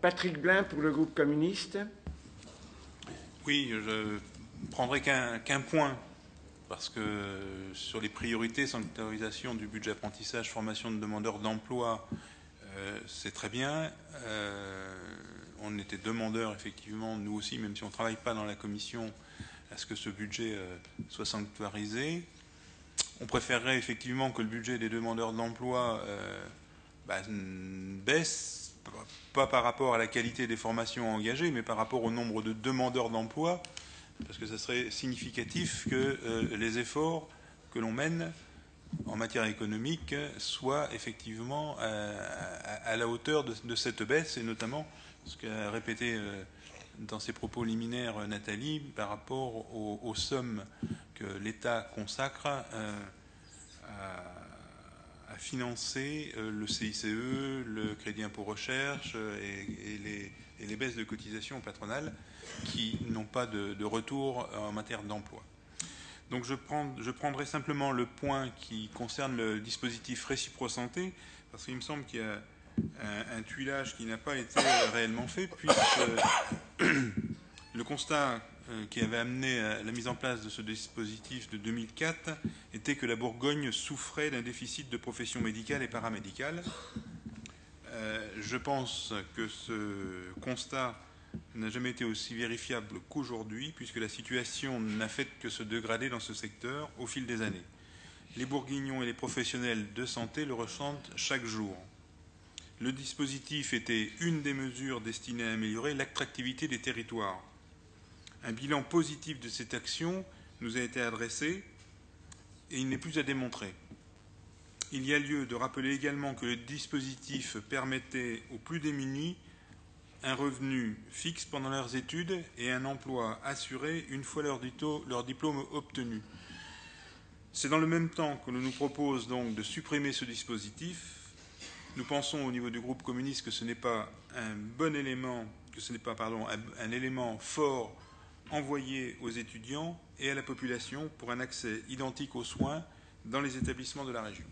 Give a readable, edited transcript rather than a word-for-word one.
Patrick Blain pour le groupe communiste. Oui, je ne prendrai qu'un point, parce que sur les priorités, sanctuarisation du budget apprentissage, formation de demandeurs d'emploi, c'est très bien. On était demandeurs, effectivement, nous aussi, même si on ne travaille pas dans la commission, à ce que ce budget soit sanctuarisé. On préférerait effectivement que le budget des demandeurs d'emploi baisse, pas par rapport à la qualité des formations engagées, mais par rapport au nombre de demandeurs d'emploi, parce que ça serait significatif que les efforts que l'on mène en matière économique soient effectivement à la hauteur de cette baisse, et notamment ce qu'a répété dans ses propos liminaires Nathalie, par rapport aux sommes que l'État consacre à financer le CICE, le crédit impôt recherche et les baisses de cotisations patronales qui n'ont pas de retour en matière d'emploi. Donc je prendrai simplement le point qui concerne le dispositif réciprosanté, parce qu'il me semble qu'il y a un tuilage qui n'a pas été réellement fait, puisque le constat qui avait amené à la mise en place de ce dispositif de 2004 était que la Bourgogne souffrait d'un déficit de professions médicales et paramédicales. Je pense que ce constat n'a jamais été aussi vérifiable qu'aujourd'hui, puisque la situation n'a fait que se dégrader dans ce secteur au fil des années. Les Bourguignons et les professionnels de santé le ressentent chaque jour. Le dispositif était une des mesures destinées à améliorer l'attractivité des territoires. Un bilan positif de cette action nous a été adressé et il n'est plus à démontrer. Il y a lieu de rappeler également que le dispositif permettait aux plus démunis un revenu fixe pendant leurs études et un emploi assuré une fois leur diplôme obtenu. C'est dans le même temps que l'on nous propose donc de supprimer ce dispositif. Nous pensons au niveau du groupe communiste que ce n'est pas un bon élément, un élément fort envoyé aux étudiants et à la population pour un accès identique aux soins dans les établissements de la région.